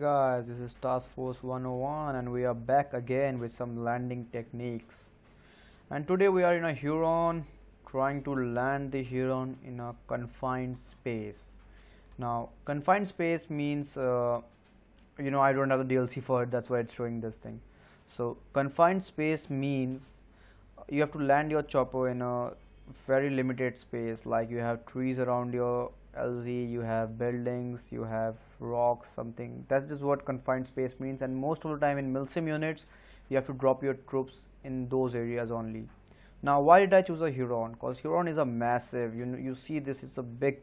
guys, this is Task Force 101 and we are back again with some landing techniques. And today we are in a Huron trying to land the Huron in a confined space. Now, confined space means, I don't have the DLC for it, that's why it's showing this thing. So, confined space means you have to land your chopper in a very limited space, like you have trees around your LZ, you have buildings, you have rocks, something. That is what confined space means, and most of the time in milsim units you have to drop your troops in those areas only. Now, why did I choose a Huron? Because Huron is a massive, you see this, it's a big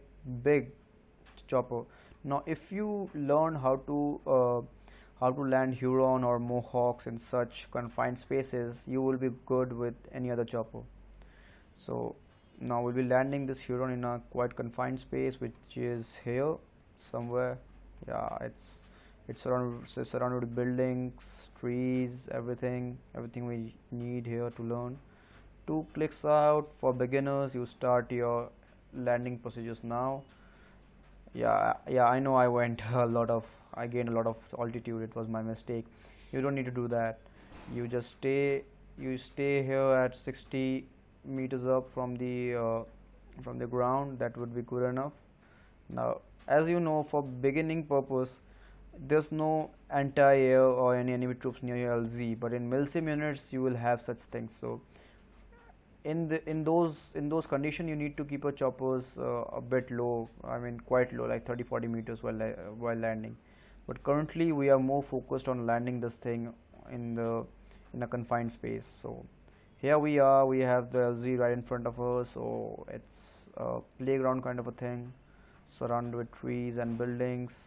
chopper. Now if you learn how to land Huron or Mohawks in such confined spaces, you will be good with any other chopper. So now we'll be landing this Huron in a quite confined space, which is here somewhere. Yeah, it's surrounded with buildings, trees, everything we need here to learn. 2 clicks out. For beginners, you start your landing procedures now. Yeah, I know I went I gained a lot of altitude. It was my mistake. You don't need to do that. You stay here at 60 meters up from the ground. That would be good enough. Now, as you know, for beginning purpose, there's no anti-air or any enemy troops near your LZ, but in milsim units you will have such things. So in those conditions, you need to keep your choppers a bit low. I mean, quite low, like 30-40 meters while landing. But currently we are more focused on landing this thing in a confined space. So here we are, we have the LZ right in front of us. So it's a playground kind of a thing, surrounded with trees and buildings,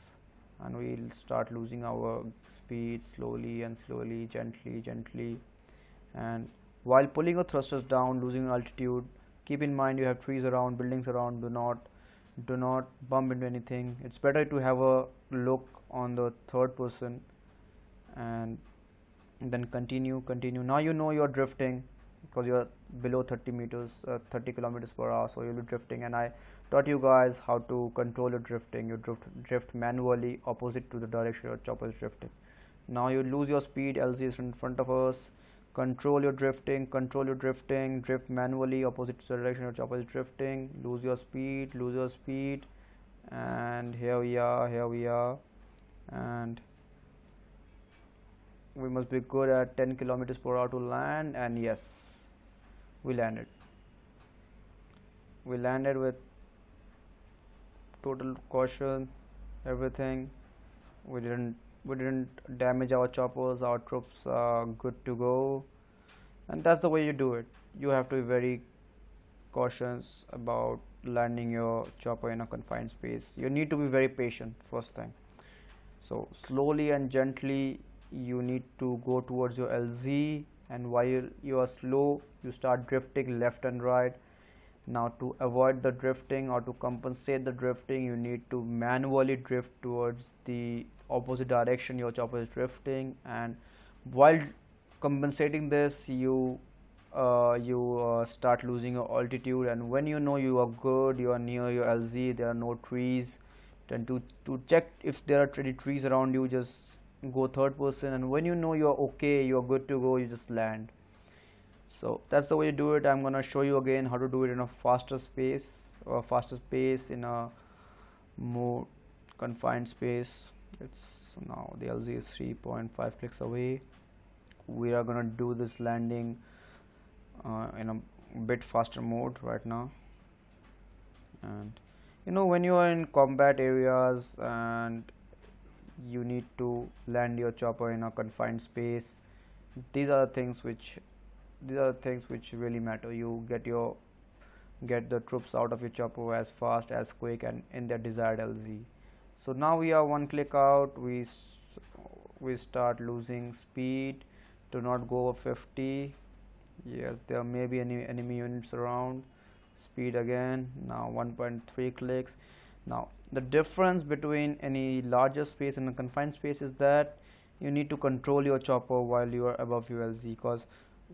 and we'll start losing our speed slowly and slowly, gently. And while pulling your thrusters down, losing altitude, keep in mind you have trees around, buildings around. Do not bump into anything. It's better to have a look on the third person, and then continue. Now you know you're drifting because you're below 30 meters, 30 kilometers per hour, so you'll be drifting. And I taught you guys how to control your drifting. You drift manually opposite to the direction your chopper is drifting. Now you lose your speed. LZ is in front of us. Control your drifting, drift manually opposite to the direction your chopper is drifting. Lose your speed, and here we are, and we must be good at 10 kilometers per hour to land. And yes, we landed with total caution, everything. We didn't damage our choppers. Our troops are good to go, and that's the way you do it. You have to be very cautious about landing your chopper in a confined space. You need to be very patient first thing. So slowly and gently you need to go towards your LZ, and while you are slow, you start drifting left and right. Now, to avoid the drifting or to compensate the drifting, you need to manually drift towards the opposite direction your chopper is drifting. And while compensating this, you start losing your altitude. And when you know you are good, you are near your LZ, there are no trees, then to check if there are any trees around you, just go third person. And when you know you are okay, you are good to go, you just land. So that's the way you do it. I'm gonna show you again how to do it in a faster pace in a more confined space. It's now the LZ is 3.5 clicks away. We are gonna do this landing in a bit faster mode right now. And when you are in combat areas and you need to land your chopper in a confined space, these are the things which really matter. You get the troops out of your chopper as fast, as quick, and in their desired LZ. So now we are 1 click out. We start losing speed. Do not go over 50. Yes, there may be any enemy units around. Speed again. Now 1.3 clicks. Now the difference between any larger space and a confined space is that you need to control your chopper while you are above your LZ, because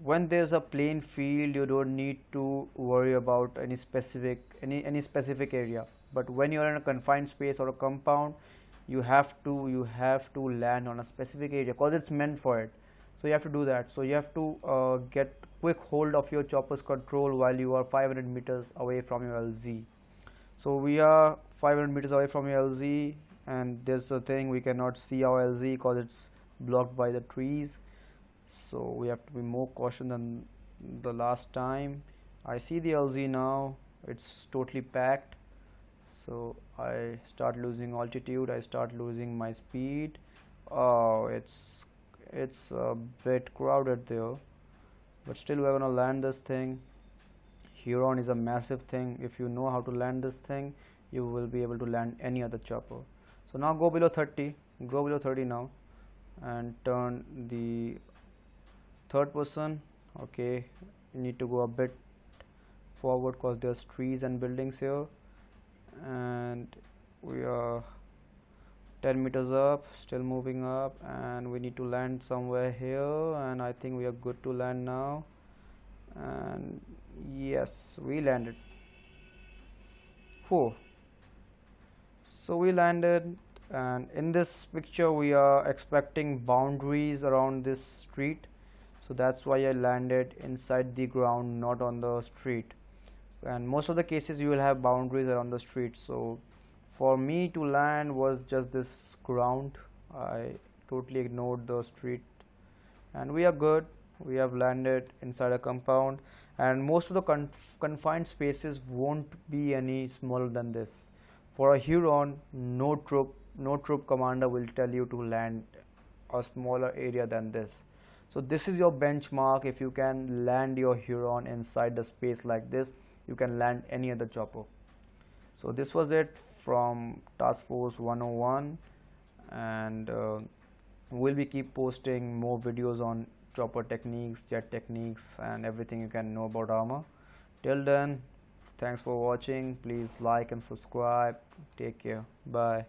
when there's a plain field, you don't need to worry about any specific area. But when you are in a confined space or a compound, you have to land on a specific area because it's meant for it. So you have to do that. So you have to get quick hold of your chopper's control while you are 500 meters away from your LZ. So we are 500 meters away from your LZ, and there's the thing, we cannot see our LZ because it's blocked by the trees. So we have to be more cautious than the last time. I see the LZ now, it's totally packed. So I start losing altitude, I start losing my speed. Oh, it's a bit crowded there, but still we're gonna land this thing. Huron is a massive thing. If you know how to land this thing, you will be able to land any other chopper. So now go below 30, go below 30 now, and turn the third person. Okay, you need to go a bit forward because there's trees and buildings here, and we are 10 meters up, still moving up, and we need to land somewhere here, and I think we are good to land now. And yes, we landed. Whoa. So we landed, and in this picture we are expecting boundaries around this street, so that's why I landed inside the ground, not on the street. And most of the cases you will have boundaries around the street, so for me to land was just this ground. I totally ignored the street, and we are good. We have landed inside a compound, and most of the confined spaces won't be any smaller than this. For a Huron, no troop commander will tell you to land a smaller area than this. So this is your benchmark. If you can land your Huron inside the space like this, you can land any other chopper. So this was it from Task Force 101, and we'll be keep posting more videos on chopper techniques, jet techniques, and everything you can know about armor. Till then, thanks for watching. Please like and subscribe. Take care. Bye.